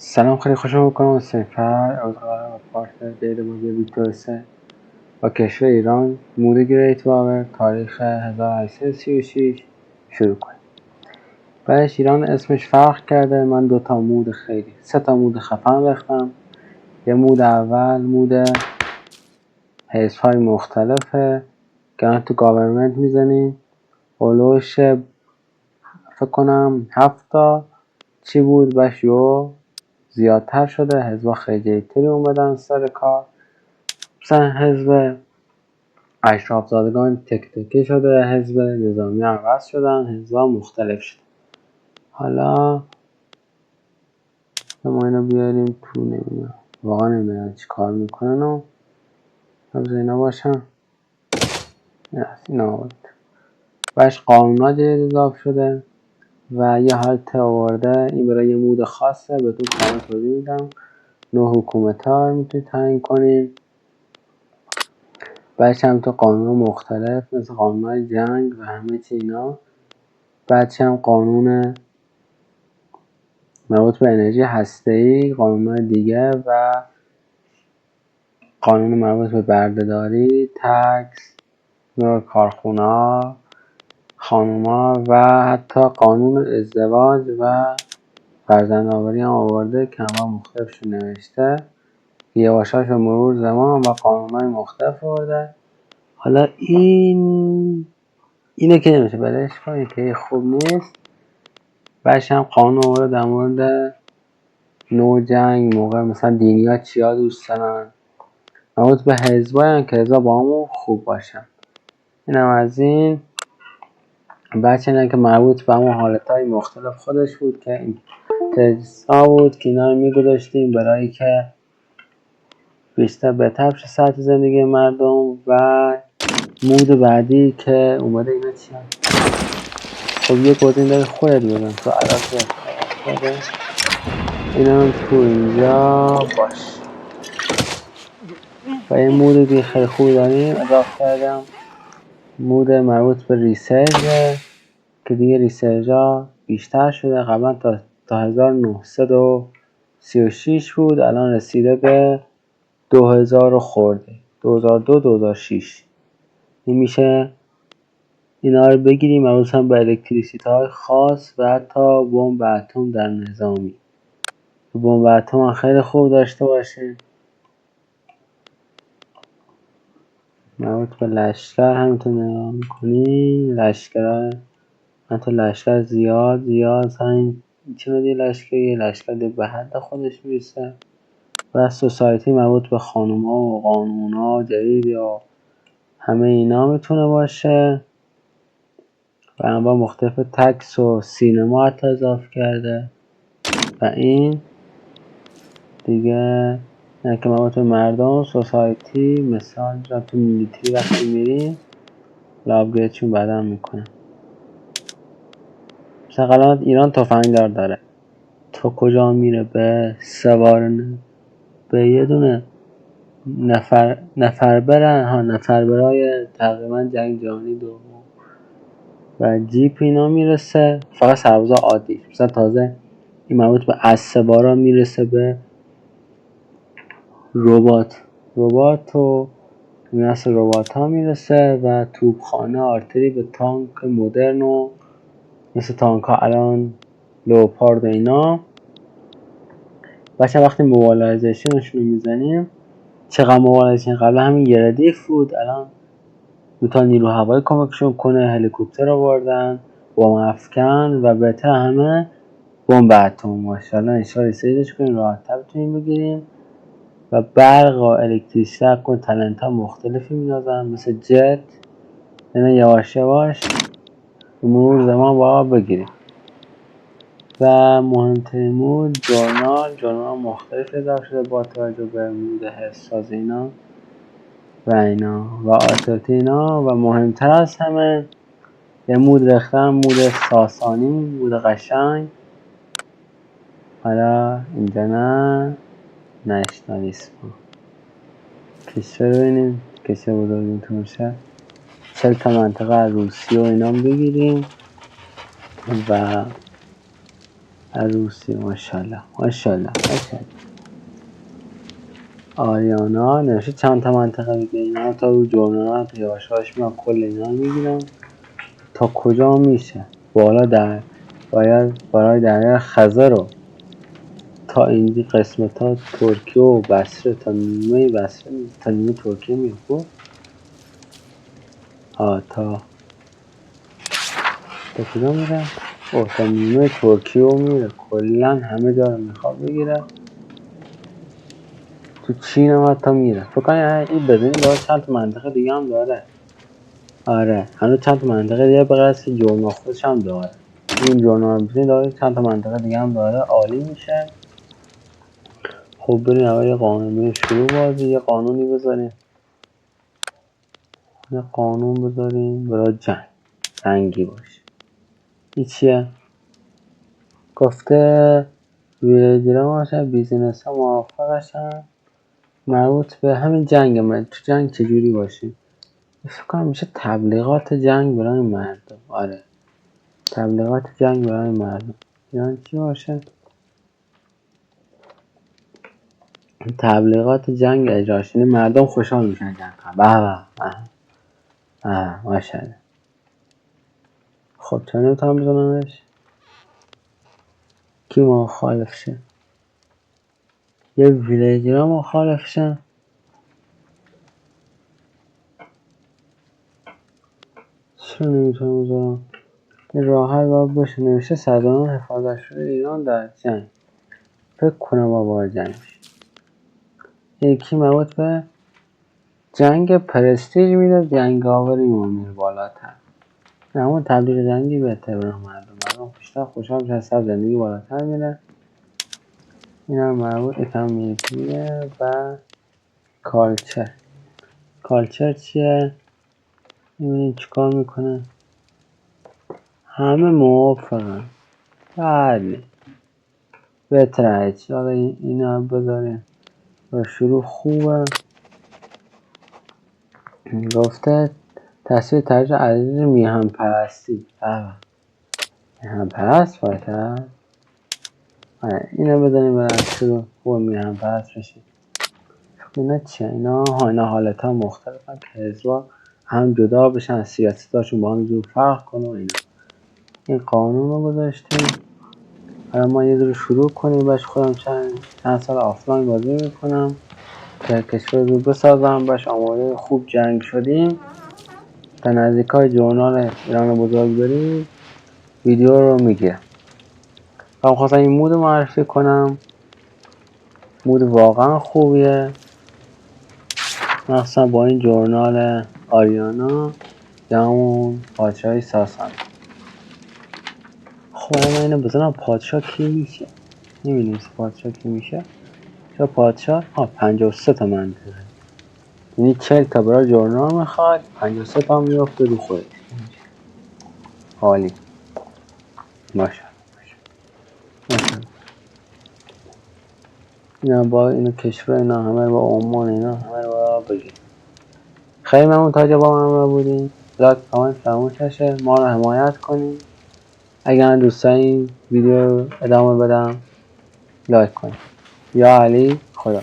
سلام، خیلی خوشم میکنم سفر از قرار با پارتنر دید بازی ویکتورسه با کشور ایران مود گریت باور تاریخ 1836 شروع کنیم. بعدش ایران اسمش فرق کرده. من 2 تا مود خیلی 3 تا مود خفن ریختم. یه مود اول مود حزب‌های مختلفه که تو گاورمنت میزنیم اولوش فکر کنم 7 تا چی بود باش یو زیادتر شده. حزبا خیلی جدیدتری اومدن سر کار. مثلا حزب اشرافزادگان تک تکی شده، حزب نظامی عوض شدن، حزبا مختلف شده. حالا ما اینو بیاریم تو، نمیدونم واقعا نمیدونم چی کار میکنن و حفظ اینا باشن. اینا بود باش قانونا جدید اضافه شده و یه حالت آورده. این برای یه مود خاصه، بهتون قانون توضیح میدم. 9 حکومت‌ها میتونید تعیین کنیم. بعدش هم تو قانون مختلف مثل قانون‌های جنگ و همه چی اینا. بعدش هم قانون مربوط به انرژی هسته‌ای، قانون‌های دیگه و قانون مربوط به بردهداری، تکس، کارخونه‌ها، خانوما و حتی قانون ازدواج و فرزندآوری هم آورده که همه مختلفشون نوشته. یواشاش و مرور زمان و قانون‌های مختلف آورده. حالا اینه که نمیشه بلش کنید که خوب نیست. بعدش هم قانون آورده در مورد نوع جنگ، موقع مثلا دینی‌ها چیا دوست دارن، مربوط به حزب‌ها که حزب‌ها با همون خوب باشن. اینم از این. بچه اینه که مربوط به همون حالتهای مختلف خودش بود که این تجزا بود که اینا رو میگذاشتیم برای که بیشتر بهتر بشه سطح زندگی مردم. و مود بعدی که اومده اینا چی هم؟ خب یه گزینه داره خودت بزن تو عراق بده. اینا تو اینجا باش. و یه مود دیگه خیلی خوبی داریم اضافه کردم، مود مربوط به ریسرچ که دیگه ریسرچ ها بیشتر شده. قبلا تا 1936 بود، الان رسیده به 2000 خورده، 2002-2006. این میشه اینا رو بگیریم مربوط هم به الکتریسیته های خاص و حتی بمب اتم در نظامی. بمب اتم هم خیلی خوب داشته باشیم. مربوط به لشکر همینطور نگاه میکنی، لشکرهای حتی لشکر زیاد همین چه دیگه لشکر دیگه به حد خودش میرسه. و سوسایتی مربوط به خانوما و قانونا جدید یا همه اینا میتونه باشه. و انواع مختلف تکس و سینما حتی اضافه کرده. و این دیگه یعنی که مربوط به مردم سوسایتی، مثال تو میلیتری وقتی میریم لابگریدشون بعدا میکنه. مثلا قلمت ایران تفنگدار داره، تو کجا میره به سوارن به یه دونه نفر برای تقریبا جنگ جهانی دوم و جیپ اینا میرسه. فقط سربازا عادی. مثلا تازه این مربوط به اسبارا میرسه به ربات و نسل ربات ها میرسه و توپخانه آرتری به تانک مدرن و مثل تانک ها الان لوپارد اینا. بچه وقتی موبایلایزیشنشون رو میزنیم چقدر موبایلایزیشن قبل همین یه ردیف بود، الان میتونن نیرو هوایی کمکشون کنه. هلیکوپتر آوردن، بمب افکن و بهتر همه بمب اتم. ماشاءالله انشالله ریسیجش کنیم راحت‌تر بتونیم بگیریم. و برق و الکتریسیته کن تلنت ها مختلفی می‌نازن مثل جت. اینا یواش یواش به مرور زمان باید بگیریم. و مهمترین مود جورنال مختلف اضافه شده با توجه به مود حساس اینا و آتاتی اینا. و مهمتر از همه یه مود رختم، مود ساسانی، مود قشنگ. حالا اینجا نه نشنالیسم کشور ببینیم کشور بزرگیتون باشه. 40 تا منطقه روسیه و اینا بگیریم و روسیه. ماشاءالله ماشاءالله. آریانا نوشته چند تا منطقه میگه. اینا تا رو جورنال یواشاش میان کل اینا میگیرم تا کجا میشه. بالا در باید برای دریای خزر رو تا اینجی قسمت ها ترکیه و بصره تا نیمه بصره تا نیمه ترکیه میگو. تا کجا میره؟ تا نیمه ترکیه رو میره. کلن همه جا رو میخواد بگیره. تو چین هم حتی میره. فکر کنم این بدونی داره چند تا منطقه دیگه هم داره. آره هنوز چند تا منطقه دیگه به قصد جورنال خودش هم داره. این جورنال بدونی داره چند تا منطقه دیگه هم داره. عالی میشه. خب بریم اول یه قانون شروع بازی. یه قانونی بذاریم. یه قانون بذاریم برای جنگی باشه. این چیه؟ گفته ویلیجرها باشن بیزینس ها موفقشن مربوط به همین جنگ. من تو جنگ چجوری باشیم؟ فکر کنم میشه تبلیغات جنگ برای مردم. آره تبلیغات جنگ برای مردم. یعنی چی باشه؟ تبلیغات جنگ اجراش. یعنی مردم خوشحال میشن جنگ کنن. به ماشاءالله. خب چرا نمیتونم بزنمش؟ کی مخالف شه؟ یه ویلیجرها مخالف شن. چرا نمیتونم بزنم؟ این راحت باید باشه. نوشته سربازان حفاظت شده ایران در جنگ. فکر کنم با جنگ میشه. یکی مربوط به جنگ پرستیژ میده. جنگاوری میره بالاتر. همون تبلیغ جنگی بهتر برای مردم بیشتر خوشحال میشن. سر زندگی بالاتر میره. این هم مربوط اکانومیه و کالچر چیه؟ میبینید چیکار میکنه. همه موافقن. بله بهتره هیچی. حالا اینا هم بذاریم و شروع خوبه. گفته تصویر ترجیح عزیز میهن پرستی. میهن پرست باید. اینا بذاریم برای شروع خوب میهن پرست بشید. اینا چیه؟ اینا حالت ها مختلف هم که حزبا هم جدا بشن. سیاستاشون با هم زور فرق کنه و اینا. این قانون رو گذاشتیم. حالا ما یه دور شروع کنیم. باش خودم چند سال آفلاین بازی میکنم که کشور رو بسازم. باش آماده خوب جنگ شدیم تا نزدیکای جورنال ایران بزرگ بریم ویدیو رو میگیرم. من خواستم این مود معرفی کنم. مود واقعا خوبیه. مخصوصا با این جورنال آریانا یا همون پادشاهی ساسان. خب من اینو بزنم پادشاه کی میشه. نمی‌نویسه پادشاه کی میشه. چرا پادشاه 53 تا منطقه. یعنی 40 تا برای جورنال میخواد. 53 تا میفته رو خودش. عالی باشه. اینا با اینو کشور اینا همه با عمان اینا همه رو با بگیم. خیلی ممنون تا اینجا با من بودین. لایک کامنت فراموش نشه. ما رو حمایت کنین. اگر دوست دارین ویدیو ادامه بدم لایک کنین. یا علی خدا.